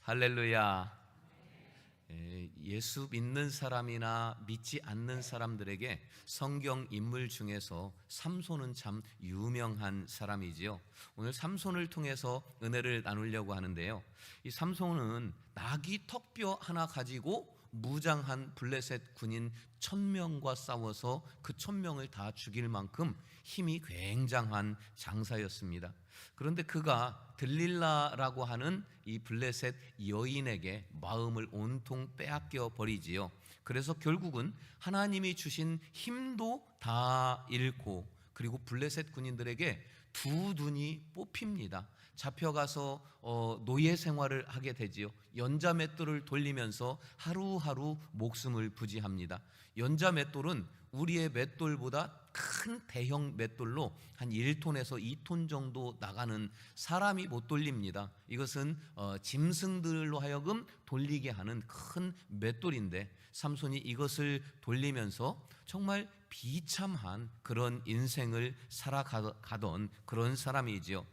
할렐루야. 예수 믿는 사람이나 믿지 않는 사람들에게 성경 인물 중에서 삼손은 참 유명한 사람이지요. 오늘 삼손을 통해서 은혜를 나누려고 하는데요, 이 삼손은 나귀 턱뼈 하나 가지고 무장한 블레셋 군인 1000명과 싸워서 그 1000명을 다 죽일 만큼 힘이 굉장한 장사였습니다. 그런데 그가 들릴라라고 하는 이 블레셋 여인에게 마음을 온통 빼앗겨 버리지요. 그래서 결국은 하나님이 주신 힘도 다 잃고, 그리고 블레셋 군인들에게 두 눈이 뽑힙니다. 잡혀가서 노예 생활을 하게 되지요. 연자 맷돌을 돌리면서 하루하루 목숨을 부지합니다. 연자 맷돌은 우리의 맷돌보다 큰 대형 맷돌로 한 1톤에서 2톤 정도 나가는, 사람이 못 돌립니다. 이것은 짐승들로 하여금 돌리게 하는 큰 맷돌인데, 삼손이 이것을 돌리면서 정말 비참한 그런 인생을 살아가던 그런 사람이지요.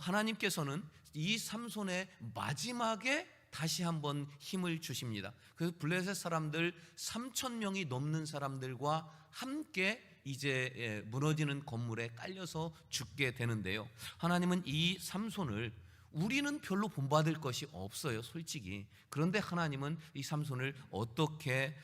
하나님께서는 이 삼손의 마지막에 다시 한번 힘을 주십니다. 그래서 블레셋 사람들 3000명이 넘는 사람들과 함께 이제 무너지는 건물에 깔려서 죽게 되는데요, 하나님은 이 삼손을, 우리는 별로 본받을 것이 없어요, 솔직히. 그런데 하나님은 이 삼손을 어떻게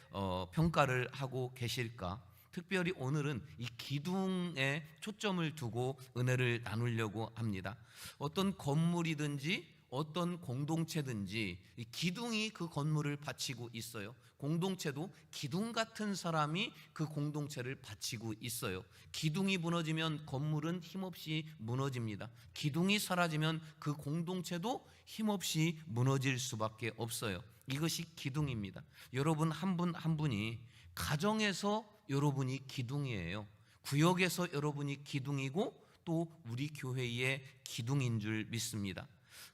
평가를 하고 계실까? 특별히 오늘은 이 기둥에 초점을 두고 은혜를 나누려고 합니다. 어떤 건물이든지 어떤 공동체든지 이 기둥이 그 건물을 받치고 있어요. 공동체도 기둥 같은 사람이 그 공동체를 받치고 있어요. 기둥이 무너지면 건물은 힘없이 무너집니다. 기둥이 사라지면 그 공동체도 힘없이 무너질 수밖에 없어요. 이것이 기둥입니다. 여러분 한 분 한 분이, 가정에서 여러분이 기둥이에요. 구역에서 여러분이 기둥이고, 또 우리 교회의 기둥인 줄 믿습니다.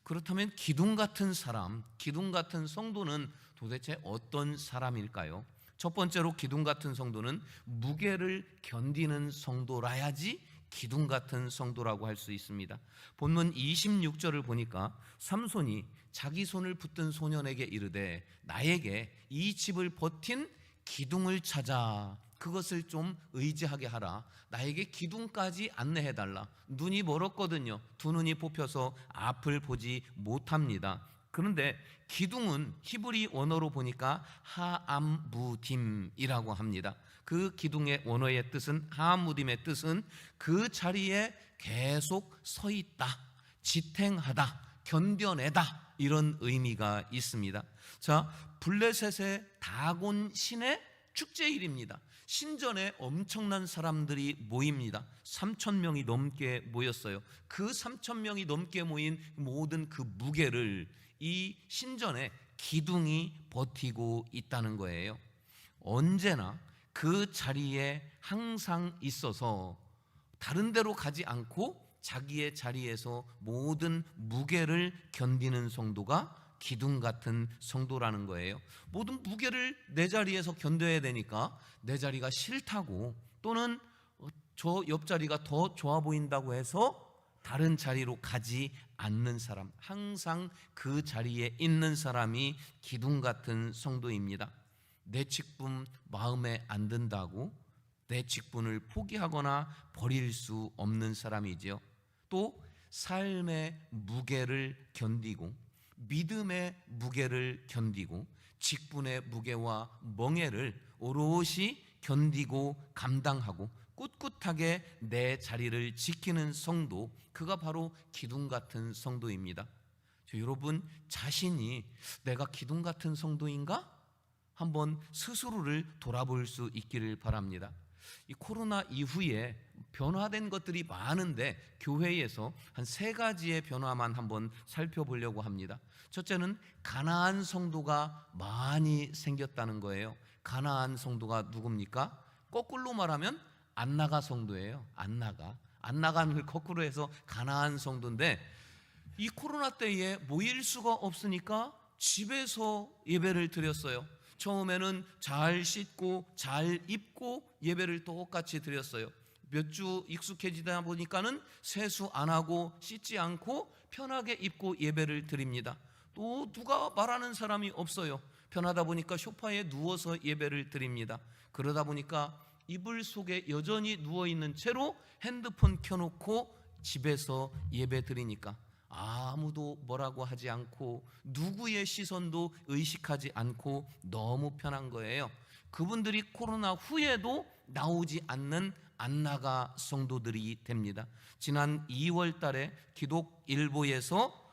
그렇다면 기둥 같은 사람, 기둥 같은 성도는 도대체 어떤 사람일까요? 첫 번째로 기둥 같은 성도는 무게를 견디는 성도라야지 기둥 같은 성도라고 할 수 있습니다. 본문 26절을 보니까 삼손이 자기 손을 붙든 소년에게 이르되 나에게 이 집을 버틴 기둥을 찾아 그것을 좀 의지하게 하라. 나에게 기둥까지 안내해달라. 눈이 멀었거든요. 두 눈이 뽑혀서 앞을 보지 못합니다. 그런데 기둥은 히브리 원어로 보니까 하암무딤이라고 합니다. 그 기둥의 원어의 뜻은, 하암무딤의 뜻은 그 자리에 계속 서 있다, 지탱하다, 견뎌내다, 이런 의미가 있습니다. 자, 블레셋의 다곤 신의 축제일입니다. 신전에 엄청난 사람들이 모입니다. 3000명이 넘게 모였어요. 그 3000명이 넘게 모인 모든 그 무게를 이 신전에 기둥이 버티고 있다는 거예요. 언제나 그 자리에 항상 있어서 다른 데로 가지 않고 자기의 자리에서 모든 무게를 견디는 성도가 기둥 같은 성도라는 거예요. 모든 무게를 내 자리에서 견뎌야 되니까 내 자리가 싫다고, 또는 저 옆자리가 더 좋아 보인다고 해서 다른 자리로 가지 않는 사람, 항상 그 자리에 있는 사람이 기둥 같은 성도입니다. 내 직분 마음에 안 든다고 내 직분을 포기하거나 버릴 수 없는 사람이죠. 또 삶의 무게를 견디고, 믿음의 무게를 견디고, 직분의 무게와 멍에를 오롯이 견디고 감당하고 꿋꿋하게 내 자리를 지키는 성도, 그가 바로 기둥 같은 성도입니다. 여러분 자신이 내가 기둥 같은 성도인가? 한번 스스로를 돌아볼 수 있기를 바랍니다. 이 코로나 이후에 변화된 것들이 많은데 교회에서 한 3가지의 변화만 한번 살펴보려고 합니다. 첫째는 가나안 성도가 많이 생겼다는 거예요. 가나안 성도가 누굽니까? 거꾸로 말하면 안나가 성도예요. 안나간을 거꾸로 해서 가나안 성도인데, 이 코로나 때에 모일 수가 없으니까 집에서 예배를 드렸어요. 처음에는 잘 씻고 잘 입고 예배를 똑같이 드렸어요. 몇 주 익숙해지다 보니까는 세수 안 하고 씻지 않고 편하게 입고 예배를 드립니다. 또 누가 말하는 사람이 없어요. 편하다 보니까 소파에 누워서 예배를 드립니다. 그러다 보니까 이불 속에 여전히 누워있는 채로 핸드폰 켜놓고 집에서 예배 드리니까 아무도 뭐라고 하지 않고 누구의 시선도 의식하지 않고 너무 편한 거예요. 그분들이 코로나 후에도 나오지 않는 안나가 성도들이 됩니다. 지난 2월 달에 기독일보에서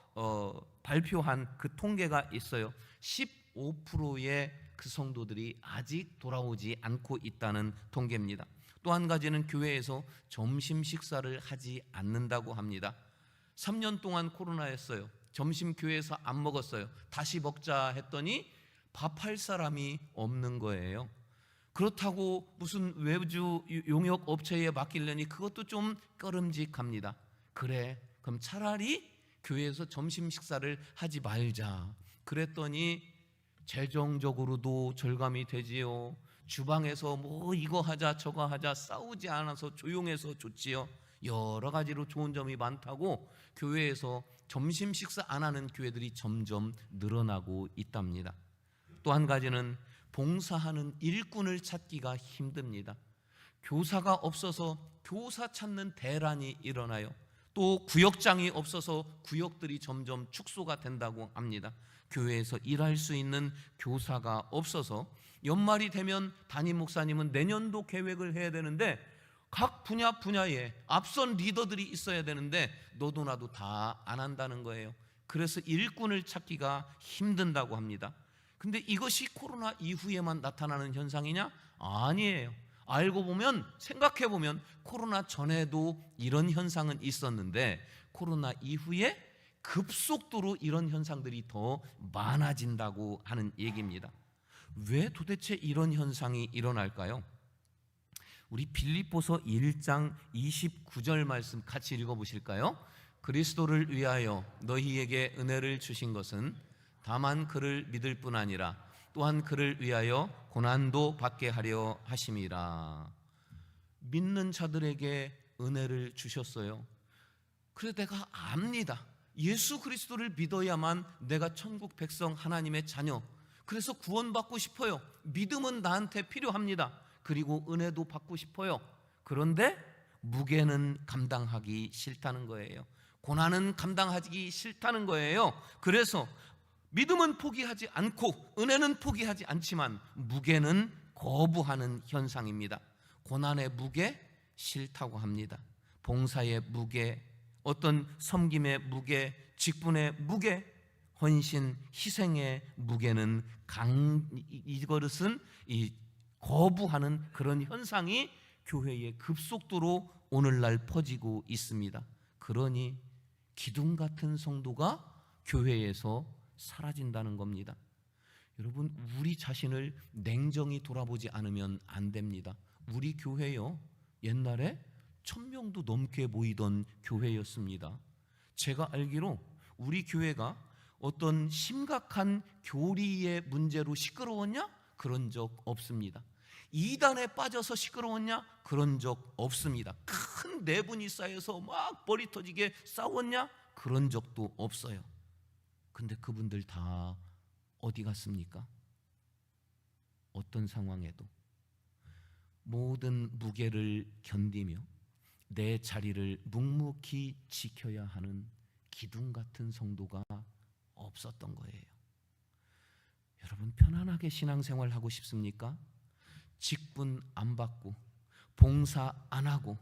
발표한 그 통계가 있어요. 15%의 그 성도들이 아직 돌아오지 않고 있다는 통계입니다. 또 한 가지는 교회에서 점심 식사를 하지 않는다고 합니다. 3년 동안 코로나였어요. 점심 교회에서 안 먹었어요. 다시 먹자 했더니 밥할 사람이 없는 거예요. 그렇다고 무슨 외주 용역 업체에 맡기려니 그것도 좀 꺼름직합니다. 그래, 그럼 차라리 교회에서 점심 식사를 하지 말자. 그랬더니 재정적으로도 절감이 되지요. 주방에서 뭐 이거 하자 저거 하자 싸우지 않아서 조용해서 좋지요. 여러 가지로 좋은 점이 많다고 교회에서 점심 식사 안 하는 교회들이 점점 늘어나고 있답니다. 또 한 가지는 봉사하는 일꾼을 찾기가 힘듭니다. 교사가 없어서 교사 찾는 대란이 일어나요. 또 구역장이 없어서 구역들이 점점 축소가 된다고 합니다. 교회에서 일할 수 있는 교사가 없어서 연말이 되면 담임 목사님은 내년도 계획을 해야 되는데 각 분야에 앞선 리더들이 있어야 되는데 너도 나도 다 안 한다는 거예요. 그래서 일꾼을 찾기가 힘든다고 합니다. 근데 이것이 코로나 이후에만 나타나는 현상이냐? 아니에요. 알고 보면, 생각해 보면 코로나 전에도 이런 현상은 있었는데 코로나 이후에 급속도로 이런 현상들이 더 많아진다고 하는 얘기입니다. 왜 도대체 이런 현상이 일어날까요? 우리 빌립보서 1장 29절 말씀 같이 읽어보실까요? 그리스도를 위하여 너희에게 은혜를 주신 것은 다만 그를 믿을 뿐 아니라 또한 그를 위하여 고난도 받게 하려 하심이라. 믿는 자들에게 은혜를 주셨어요. 그래서 내가 압니다. 예수 그리스도를 믿어야만 내가 천국 백성 하나님의 자녀, 그래서 구원받고 싶어요. 믿음은 나한테 필요합니다. 그리고 은혜도 받고 싶어요. 그런데 무게는 감당하기 싫다는 거예요. 고난은 감당하기 싫다는 거예요. 그래서 믿음은 포기하지 않고 은혜는 포기하지 않지만 무게는 거부하는 현상입니다. 고난의 무게 싫다고 합니다. 봉사의 무게, 어떤 섬김의 무게, 직분의 무게, 헌신, 희생의 무게는 이것은 거부하는 그런 현상이 교회에 급속도로 오늘날 퍼지고 있습니다. 그러니 기둥 같은 성도가 교회에서 사라진다는 겁니다. 여러분, 우리 자신을 냉정히 돌아보지 않으면 안 됩니다. 우리 교회요, 옛날에 1000명도 넘게 모이던 교회였습니다. 제가 알기로 우리 교회가 어떤 심각한 교리의 문제로 시끄러웠냐? 그런 적 없습니다. 이단에 빠져서 시끄러웠냐? 그런 적 없습니다. 큰 내분이 쌓여서 막 머리 터지게 싸웠냐? 그런 적도 없어요. 근데 그분들 다 어디 갔습니까? 어떤 상황에도 모든 무게를 견디며 내 자리를 묵묵히 지켜야 하는 기둥 같은 성도가 없었던 거예요. 여러분, 편안하게 신앙생활 하고 싶습니까? 직분 안 받고 봉사 안 하고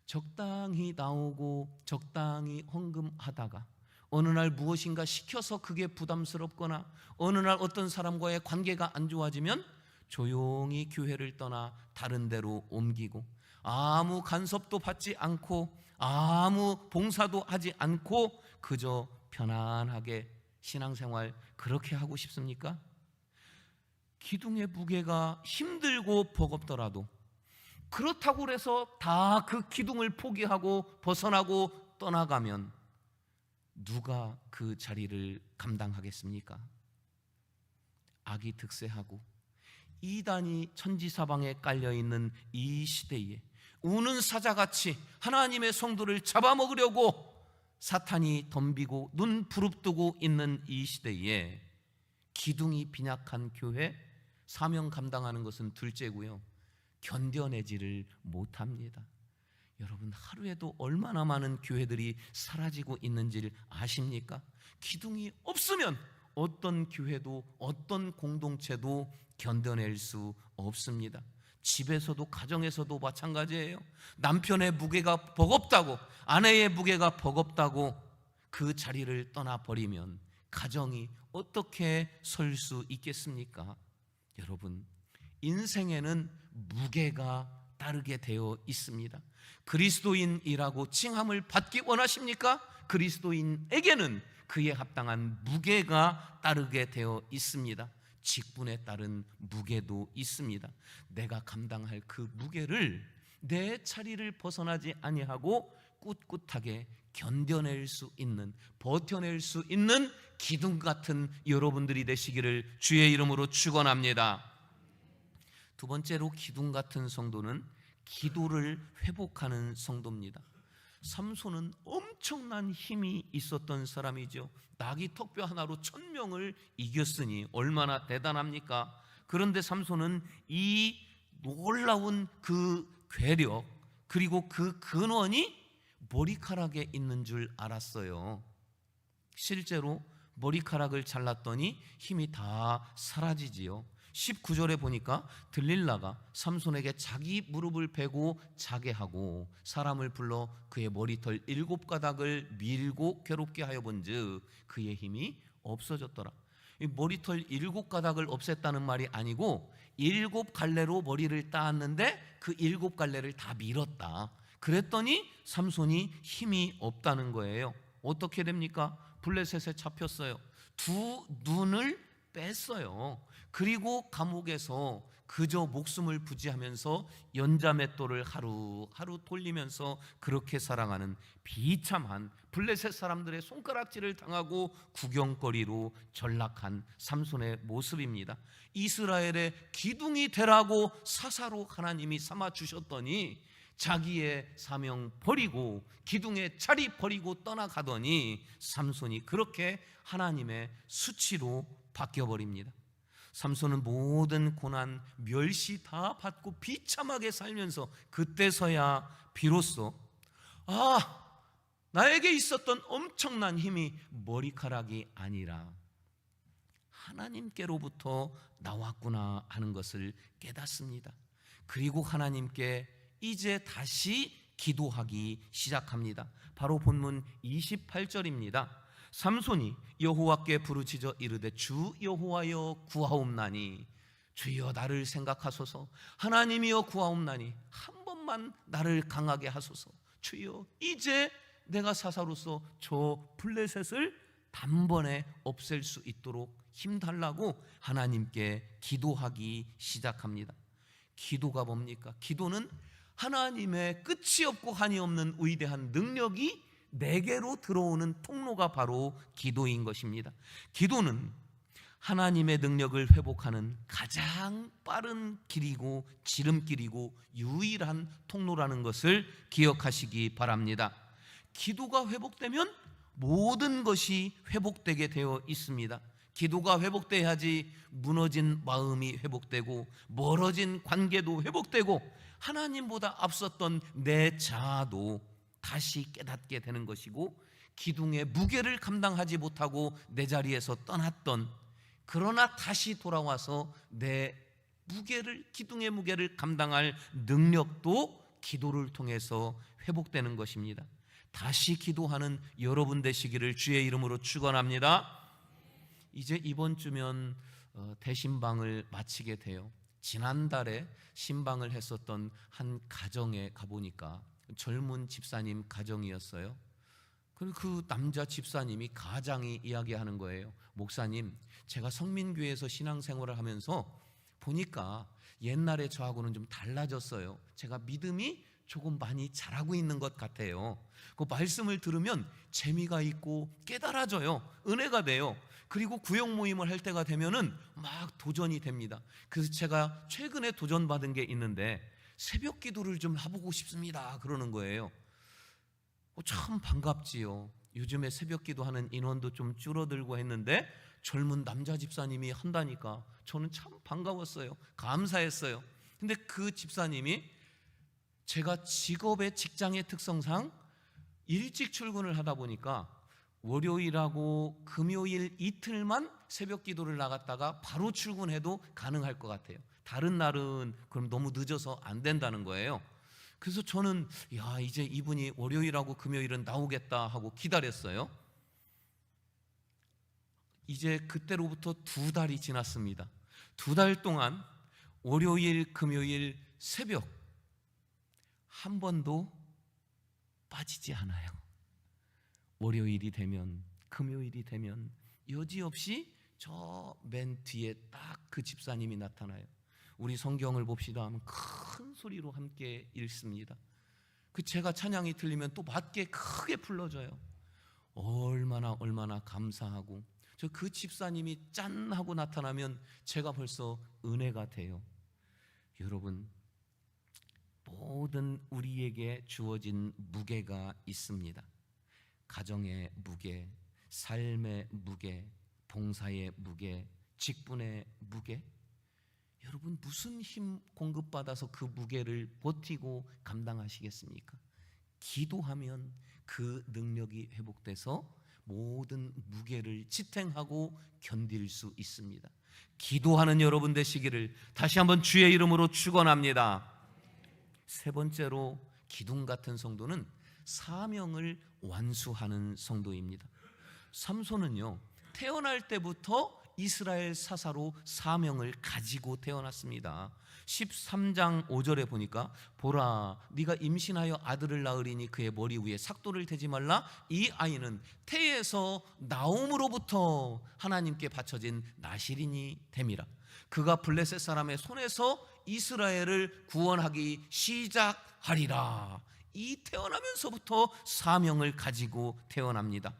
적당히 나오고 적당히 헌금하다가 어느 날 무엇인가 시켜서 그게 부담스럽거나 어느 날 어떤 사람과의 관계가 안 좋아지면 조용히 교회를 떠나 다른 데로 옮기고 아무 간섭도 받지 않고 아무 봉사도 하지 않고 그저 편안하게 신앙생활 그렇게 하고 싶습니까? 기둥의 무게가 힘들고 버겁더라도 그렇다고 해서 다 그 기둥을 포기하고 벗어나고 떠나가면 누가 그 자리를 감당하겠습니까? 악이 득세하고 이단이 천지사방에 깔려있는 이 시대에 우는 사자같이 하나님의 성도를 잡아먹으려고 사탄이 덤비고 눈 부릅뜨고 있는 이 시대에 기둥이 빈약한 교회, 사명 감당하는 것은 둘째고요, 견뎌내지를 못합니다. 여러분, 하루에도 얼마나 많은 교회들이 사라지고 있는지를 아십니까? 기둥이 없으면 어떤 교회도 어떤 공동체도 견뎌낼 수 없습니다. 집에서도 가정에서도 마찬가지예요. 남편의 무게가 버겁다고, 아내의 무게가 버겁다고 그 자리를 떠나버리면 가정이 어떻게 설 수 있겠습니까? 여러분, 인생에는 무게가 따르게 되어 있습니다. 그리스도인이라고 칭함을 받기 원하십니까? 그리스도인에게는 그에 합당한 무게가 따르게 되어 있습니다. 직분에 따른 무게도 있습니다. 내가 감당할 그 무게를 내 자리를 벗어나지 아니하고 꿋꿋하게 견뎌낼 수 있는, 버텨낼 수 있는 기둥 같은 여러분들이 되시기를 주의 이름으로 축원합니다. 두 번째로 기둥 같은 성도는 기도를 회복하는 성도입니다. 삼손은 엄청난 힘이 있었던 사람이죠. 나귀 턱뼈 하나로 1000명을 이겼으니 얼마나 대단합니까? 그런데 삼손은 이 놀라운 그 괴력, 그리고 그 근원이 머리카락에 있는 줄 알았어요. 실제로 머리카락을 잘랐더니 힘이 다 사라지지요. 19절에 보니까 들릴라가 삼손에게 자기 무릎을 베고 자게 하고 사람을 불러 그의 머리털 7가닥을 밀고 괴롭게 하여 본즉 그의 힘이 없어졌더라. 이 머리털 7가닥을 없앴다는 말이 아니고 7갈래로 머리를 따았는데 그 7갈래를 다 밀었다. 그랬더니 삼손이 힘이 없다는 거예요. 어떻게 됩니까? 블레셋에 잡혔어요. 두 눈을 뺐어요. 그리고 감옥에서 그저 목숨을 부지하면서 연자맷돌을 하루하루 돌리면서 그렇게 살아가는 비참한 블레셋 사람들의 손가락질을 당하고 구경거리로 전락한 삼손의 모습입니다. 이스라엘의 기둥이 되라고 사사로 하나님이 삼아 주셨더니 자기의 사명 버리고 기둥의 자리 버리고 떠나가더니 삼손이 그렇게 하나님의 수치로 바뀌어버립니다. 삼손은 모든 고난, 멸시 다 받고 비참하게 살면서 그때서야 비로소 나에게 있었던 엄청난 힘이 머리카락이 아니라 하나님께로부터 나왔구나 하는 것을 깨닫습니다. 그리고 하나님께 이제 다시 기도하기 시작합니다. 바로 본문 28절입니다. 삼손이 여호와께 부르짖어 이르되 주 여호와여 구하옵나니, 주여 나를 생각하소서. 하나님이여 구하옵나니 한 번만 나를 강하게 하소서. 주여 이제 내가 사사로서 저 블레셋을 단번에 없앨 수 있도록 힘달라고 하나님께 기도하기 시작합니다. 기도가 뭡니까? 기도는 하나님의 끝이 없고 한이 없는 위대한 능력이 내게로 들어오는 통로가 바로 기도인 것입니다. 기도는 하나님의 능력을 회복하는 가장 빠른 길이고 지름길이고 유일한 통로라는 것을 기억하시기 바랍니다. 기도가 회복되면 모든 것이 회복되게 되어 있습니다. 기도가 회복돼야지 무너진 마음이 회복되고 멀어진 관계도 회복되고 하나님보다 앞섰던 내 자아도 다시 깨닫게 되는 것이고, 기둥의 무게를 감당하지 못하고 내 자리에서 떠났던, 그러나 다시 돌아와서 내 무게를, 기둥의 무게를 감당할 능력도 기도를 통해서 회복되는 것입니다. 다시 기도하는 여러분 되시기를 주의 이름으로 축원합니다. 이제 이번 주면 대신방을 마치게 돼요. 지난달에 신방을 했었던 한 가정에 가보니까 젊은 집사님 가정이었어요. 그리고 그 남자 집사님이 가장이 이야기하는 거예요. 목사님, 제가 성민교회에서 신앙생활을 하면서 보니까 옛날에 저하고는 좀 달라졌어요. 제가 믿음이 조금 많이 자라고 있는 것 같아요. 그 말씀을 들으면 재미가 있고 깨달아져요. 은혜가 돼요. 그리고 구역 모임을 할 때가 되면은 막 도전이 됩니다. 그래서 제가 최근에 도전받은 게 있는데 새벽 기도를 좀 해보고 싶습니다 그러는 거예요. 참 반갑지요. 요즘에 새벽 기도하는 인원도 좀 줄어들고 했는데 젊은 남자 집사님이 한다니까 저는 참 반가웠어요. 감사했어요. 근데 그 집사님이 제가 직장의 특성상 일찍 출근을 하다 보니까 월요일하고 금요일 이틀만 새벽 기도를 나갔다가 바로 출근해도 가능할 것 같아요. 다른 날은 그럼 너무 늦어서 안 된다는 거예요. 그래서 저는 이제 이분이 월요일하고 금요일은 나오겠다 하고 기다렸어요. 이제 그때로부터 2달이 지났습니다. 2달 동안 월요일 금요일 새벽 한 번도 빠지지 않아요. 월요일이 되면 금요일이 되면 여지없이 저 맨 뒤에 딱 그 집사님이 나타나요. 우리 성경을 봅시다 하면 큰 소리로 함께 읽습니다. 제가 찬양이 들리면 또 맞게 크게 불러줘요. 얼마나 감사하고, 저 그 집사님이 짠 하고 나타나면 제가 벌써 은혜가 돼요. 여러분, 모든 우리에게 주어진 무게가 있습니다. 가정의 무게, 삶의 무게, 봉사의 무게, 직분의 무게. 여러분, 무슨 힘 공급받아서 그 무게를 버티고 감당하시겠습니까? 기도하면 그 능력이 회복돼서 모든 무게를 지탱하고 견딜 수 있습니다. 기도하는 여러분 되시기를 다시 한번 주의 이름으로 축원합니다. 세 번째로, 기둥 같은 성도는 사명을 완수하는 성도입니다. 삼손은요, 태어날 때부터 이스라엘 사사로 사명을 가지고 태어났습니다. 13장 5절에 보니까 보라, 네가 임신하여 아들을 낳으리니 그의 머리 위에 삭도를 대지 말라. 이 아이는 태에서 나옴으로부터 하나님께 바쳐진 나실인이 됨이라. 그가 블레셋 사람의 손에서 이스라엘을 구원하기 시작하리라. 이 태어나면서부터 사명을 가지고 태어납니다.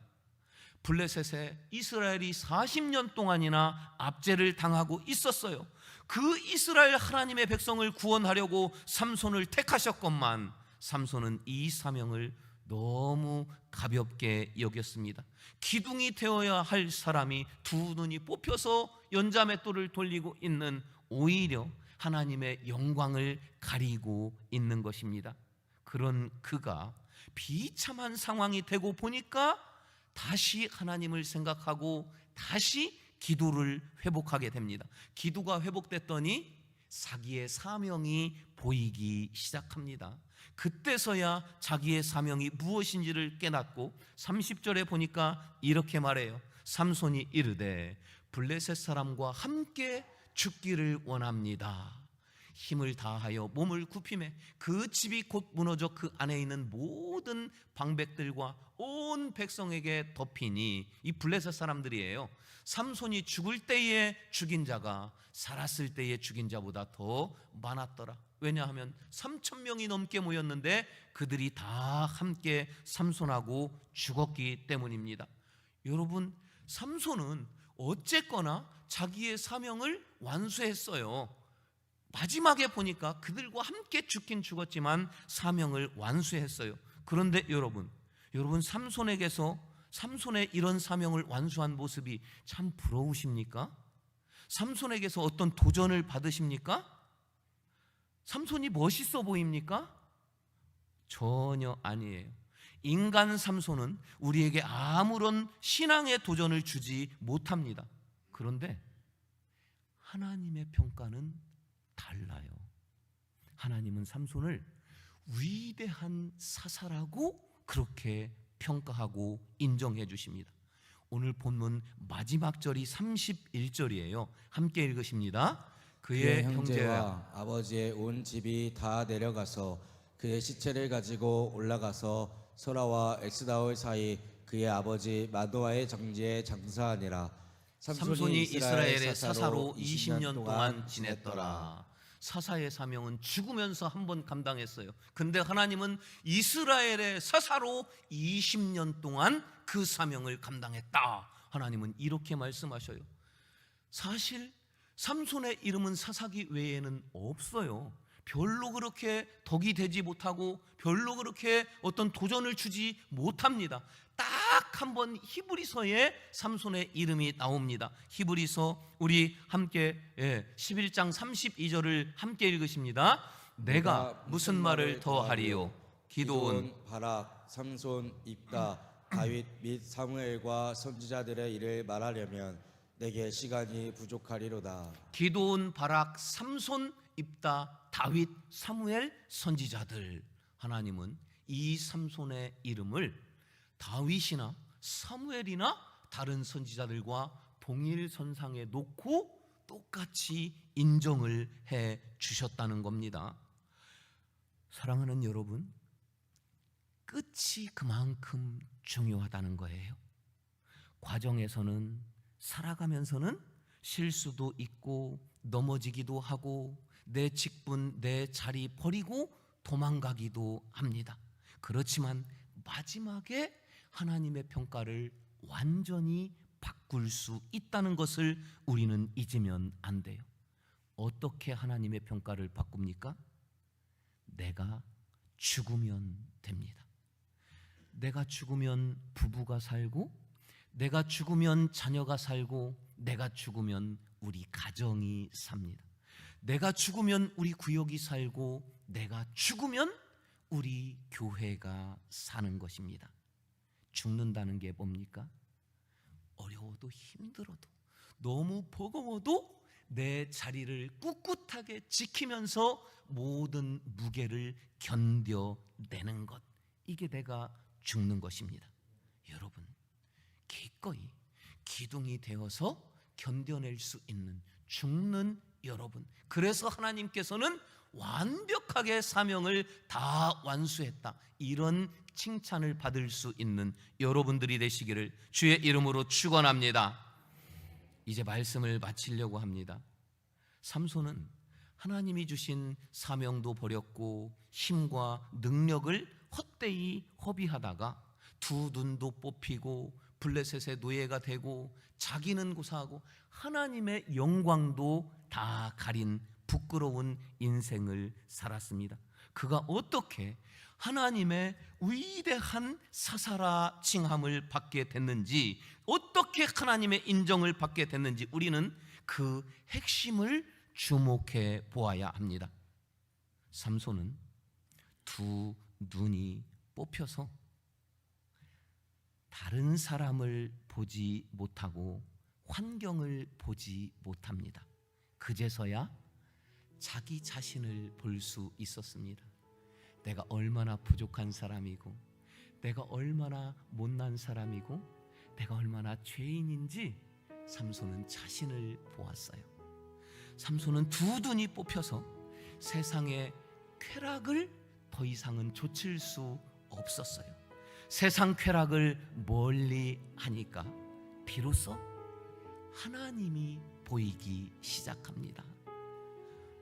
블레셋에 이스라엘이 40년 동안이나 압제를 당하고 있었어요. 그 이스라엘 하나님의 백성을 구원하려고 삼손을 택하셨건만 삼손은 이 사명을 너무 가볍게 여겼습니다. 기둥이 되어야 할 사람이 두 눈이 뽑혀서 연자맷돌을 돌리고 있는, 오히려 하나님의 영광을 가리고 있는 것입니다. 그런 그가 비참한 상황이 되고 보니까 다시 하나님을 생각하고 다시 기도를 회복하게 됩니다. 기도가 회복됐더니 자기의 사명이 보이기 시작합니다. 그때서야 자기의 사명이 무엇인지를 깨닫고 30절에 보니까 이렇게 말해요. 삼손이 이르되 블레셋 사람과 함께 죽기를 원합니다. 힘을 다하여 몸을 굽히매 그 집이 곧 무너져 그 안에 있는 모든 방백들과 온 백성에게 덮이니, 이 블레셋 사람들이에요. 삼손이 죽을 때에 죽인 자가 살았을 때에 죽인 자보다 더 많았더라. 왜냐하면 3,000명이 넘게 모였는데 그들이 다 함께 삼손하고 죽었기 때문입니다. 여러분, 삼손은 어쨌거나 자기의 사명을 완수했어요. 마지막에 보니까 그들과 함께 죽긴 죽었지만 사명을 완수했어요. 그런데 여러분 삼손의 이런 사명을 완수한 모습이 참 부러우십니까? 삼손에게서 어떤 도전을 받으십니까? 삼손이 멋있어 보입니까? 전혀 아니에요. 인간 삼손은 우리에게 아무런 신앙의 도전을 주지 못합니다. 그런데 하나님의 평가는 달라요. 하나님은 삼손을 위대한 사사라고 그렇게 평가하고 인정해 주십니다. 오늘 본문 마지막 절이 31절이에요. 함께 읽으십니다. 그의 형제와 아버지의 온 집이 다 내려가서 그의 시체를 가지고 올라가서 소라와 엑스다올 사이 그의 아버지 마노아의 정지에 장사하니라. 삼손이 이스라엘의 사사로 20년 동안 지냈더라. 사사의 사명은 죽으면서 한번 감당했어요. 근데 하나님은 이스라엘의 사사로 20년 동안 그 사명을 감당했다. 하나님은 이렇게 말씀하셔요. 사실 삼손의 이름은 사사기 외에는 없어요. 별로 그렇게 덕이 되지 못하고 별로 그렇게 어떤 도전을 주지 못합니다. 딱 한번 히브리서에 삼손의 이름이 나옵니다. 히브리서 우리 함께 11장 32절을 함께 읽으십니다. 내가 무슨 말을 더 하리요? 기도온, 바락, 삼손, 입다, 다윗 및 사무엘과 선지자들의 일을 말하려면 내게 시간이 부족하리로다. 기도온, 바락, 삼손, 입다, 다윗, 사무엘, 선지자들. 하나님은 이 삼손의 이름을 다윗이나 사무엘이나 다른 선지자들과 동일선상에 놓고 똑같이 인정을 해 주셨다는 겁니다. 사랑하는 여러분, 끝이 그만큼 중요하다는 거예요. 과정에서는, 살아가면서는 실수도 있고 넘어지기도 하고 내 직분, 내 자리 버리고 도망가기도 합니다. 그렇지만 마지막에 하나님의 평가를 완전히 바꿀 수 있다는 것을 우리는 잊으면 안 돼요. 어떻게 하나님의 평가를 바꿉니까? 내가 죽으면 됩니다. 내가 죽으면 부부가 살고, 내가 죽으면 자녀가 살고, 내가 죽으면 우리 가정이 삽니다. 내가 죽으면 우리 구역이 살고, 내가 죽으면 우리 교회가 사는 것입니다. 죽는다는 게 뭡니까? 어려워도 힘들어도 너무 버거워도 내 자리를 꿋꿋하게 지키면서 모든 무게를 견뎌내는 것, 이게 내가 죽는 것입니다. 여러분, 기꺼이 기둥이 되어서 견뎌낼 수 있는 죽는 여러분, 그래서 하나님께서는 완벽하게 사명을 다 완수했다, 이런 칭찬을 받을 수 있는 여러분들이 되시기를 주의 이름으로 축원합니다. 이제 말씀을 마치려고 합니다. 삼손은 하나님이 주신 사명도 버렸고 힘과 능력을 헛되이 허비하다가 두 눈도 뽑히고 블레셋의 노예가 되고 자기는 고사하고 하나님의 영광도 다 가린 부끄러운 인생을 살았습니다. 그가 어떻게 하나님의 위대한 사사라 칭함을 받게 됐는지, 어떻게 하나님의 인정을 받게 됐는지 우리는 그 핵심을 주목해 보아야 합니다. 삼손은 두 눈이 뽑혀서 다른 사람을 보지 못하고 환경을 보지 못합니다. 그제서야 자기 자신을 볼 수 있었습니다. 내가 얼마나 부족한 사람이고, 내가 얼마나 못난 사람이고, 내가 얼마나 죄인인지 삼손은 자신을 보았어요. 삼손은 두 눈이 뽑혀서 세상의 쾌락을 더 이상은 좇을 수 없었어요. 세상 쾌락을 멀리 하니까 비로소 하나님이 보이기 시작합니다.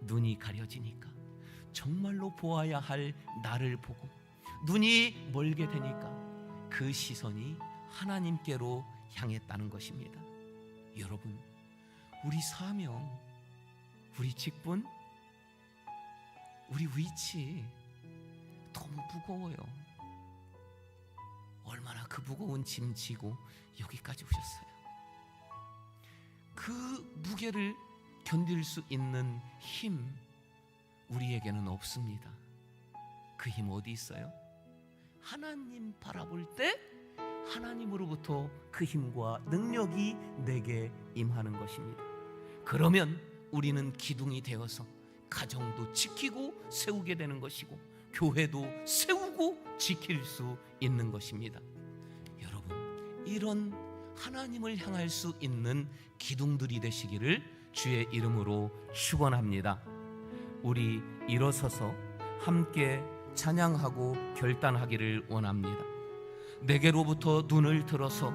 눈이 가려지니까 정말로 보아야 할 나를 보고, 눈이 멀게 되니까 그 시선이 하나님께로 향했다는 것입니다. 여러분, 우리 사명, 우리 직분, 우리 위치 너무 무거워요. 얼마나 그 무거운 짐 지고 여기까지 오셨어요. 그 무게를 견딜 수 있는 힘 우리에게는 없습니다. 그 힘 어디 있어요? 하나님 바라볼 때 하나님으로부터 그 힘과 능력이 내게 임하는 것입니다. 그러면 우리는 기둥이 되어서 가정도 지키고 세우게 되는 것이고, 교회도 세우고 지킬 수 있는 것입니다. 여러분, 이런 하나님을 향할 수 있는 기둥들이 되시기를 주의 이름으로 축원합니다. 우리 일어서서 함께 찬양하고 결단하기를 원합니다. 내게로부터 눈을 들어서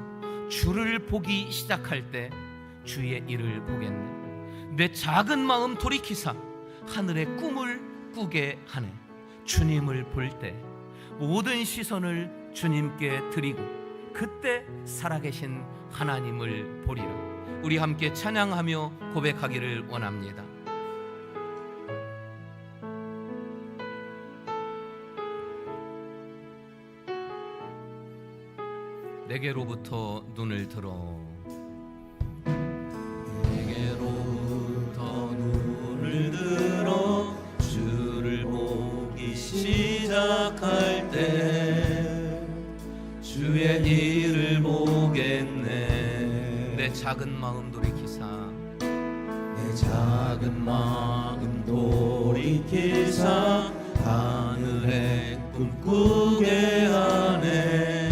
주를 보기 시작할 때 주의 일을 보겠네. 내 작은 마음 돌이키사 하늘의 꿈을 꾸게 하네. 주님을 볼 때 모든 시선을 주님께 드리고 그때 살아계신 하나님을 보리라. 우리 함께 찬양하며 고백하기를 원합니다. 내게로부터 눈을 들어 내게로부터 눈을 들어 주를 보기 시작할 때 주의 일을 보겠네. 내 작은 마음 돌이키사 내 작은 마음 돌이키사 하늘에 꿈꾸게 하네.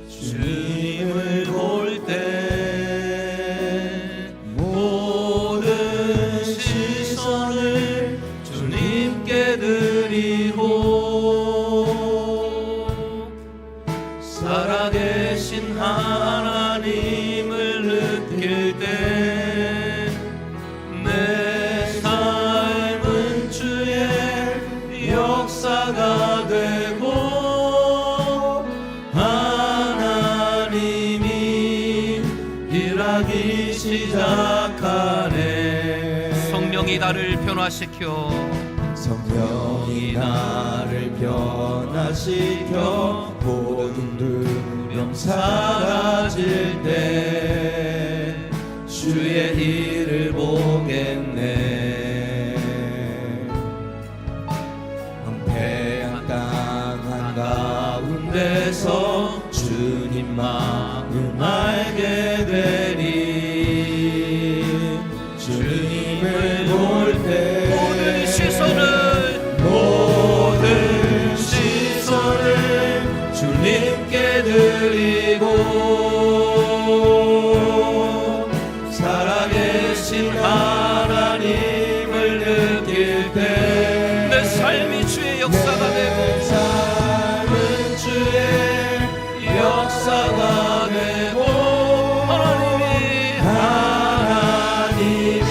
주님을 볼 때 모든 시선을 주님께 드리고 살아계신 하나님을 느낄 때 내 삶은 주의 역사가 되고 하나님이 일하기 시작하네. 성령이 나를 변화시켜 성령이 나를 변화시켜 모든 두려움 사라질 때 주의 일을 보겠네. 황폐한 땅 한가운데서 주님 마음 알게 되리. 주님을 볼 때 모든 시선을 주님께 드리고 살아계신 하나님을 느낄 때 내 삶이 주의 역사가 되고 삶은 주의 역사가 되고 하나님이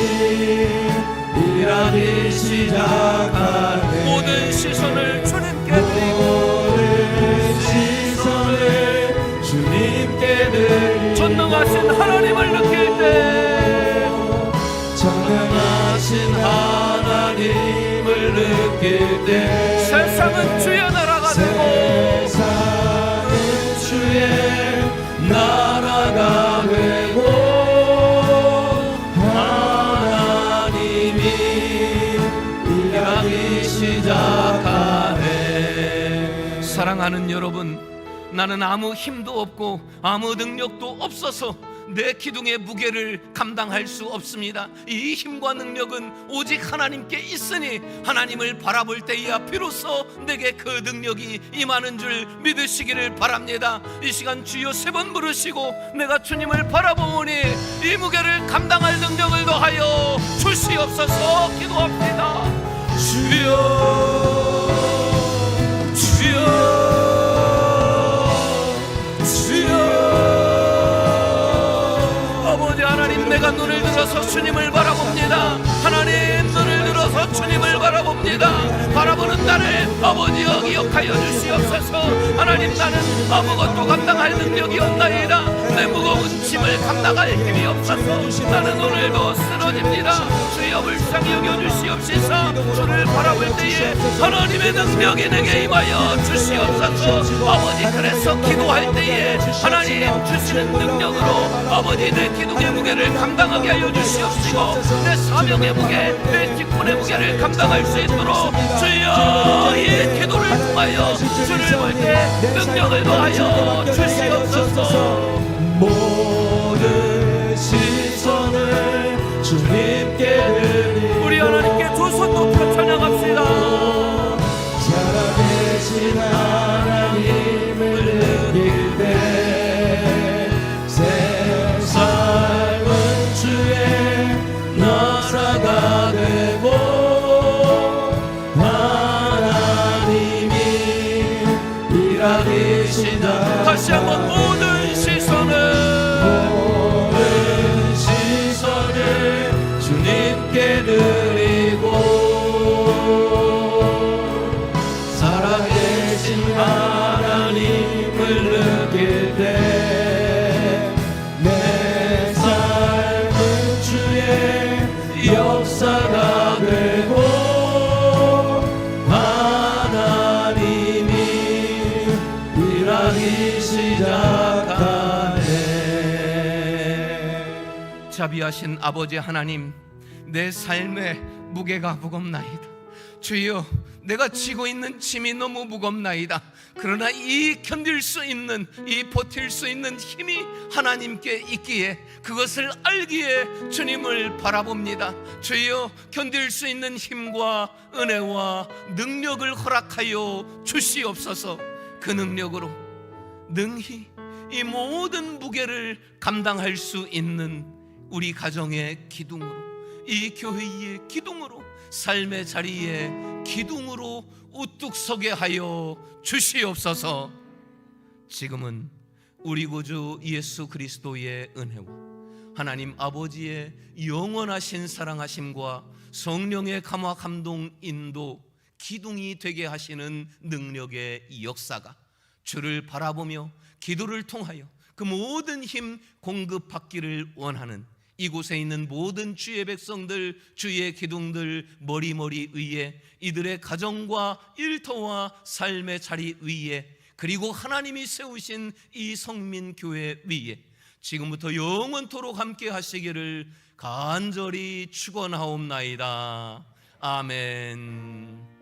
일하기 시작하네. 모든 시선을 주님께 드리고 주님께 드리고 전능하신 하나님을 느낄 때 전능하신 하나님을 느낄 때 세상은 주의 나라가 되고 세상은 주의 나라가 되고 하나님이 일하기 시작하네. 사랑하는 여러분, 나는 아무 힘도 없고 아무 능력도 없어서 내 기둥의 무게를 감당할 수 없습니다. 이 힘과 능력은 오직 하나님께 있으니 하나님을 바라볼 때야 비로소 내게 그 능력이 임하는 줄 믿으시기를 바랍니다. 이 시간 주여 3번 부르시고 내가 주님을 바라보니 이 무게를 감당할 능력을 더하여 주시옵소서 기도합니다. 주여 주여 내가 눈을 들어서 주님을 바라봅니다. 하나님 눈을 들어서 주님을 바라봅니다. 바라보는 나를 아버지 기억하여 주시옵소서. 하나님 나는 아무것도 감당할 능력이 없나이다. 내 무거운 짐을 감당할 힘이 없어서 나는 오늘도 쓰러집니다. 주여 불쌍히 여겨주시옵소서. 주를 바라볼 때에 하나님의 능력이 내게 임하여 주시옵소서. 아버지 그래서 기도할 때에 하나님 주시는 능력으로 아버지 내 기둥의 무게를 감당하게 하여 주시옵시고 내 사명의 무게, 내 직분의 무게를 감당할 수 있도록 주여 이 기도를 통하여 주를 볼 때 능력을 더하여 주시옵소서. 모든 시선을 주님께 드리고 우리 하나님께 두 손 높여 찬양합시다. 살아계신 하나님을 느낄 때 삶은 주의 나라가 되고 하나님이 일하기 시작. 다시 한번 모든 시선을 자비하신 아버지 하나님, 내 삶의 무게가 무겁나이다. 주여, 내가 지고 있는 짐이 너무 무겁나이다. 그러나 이 견딜 수 있는, 이 버틸 수 있는 힘이 하나님께 있기에, 그것을 알기에 주님을 바라봅니다. 주여, 견딜 수 있는 힘과 은혜와 능력을 허락하여 주시옵소서. 그 능력으로 능히 이 모든 무게를 감당할 수 있는 우리 가정의 기둥으로, 이 교회의 기둥으로, 삶의 자리에 기둥으로 우뚝 서게 하여 주시옵소서. 지금은 우리 구주 예수 그리스도의 은혜와 하나님 아버지의 영원하신 사랑하심과 성령의 감화 감동 인도, 기둥이 되게 하시는 능력의 역사가 주를 바라보며 기도를 통하여 그 모든 힘 공급받기를 원하는 이곳에 있는 모든 주의 백성들, 주의 기둥들 머리머리 위에, 이들의 가정과 일터와 삶의 자리 위에, 그리고 하나님이 세우신 이 성민교회 위에 지금부터 영원토록 함께 하시기를 간절히 축원하옵나이다. 아멘.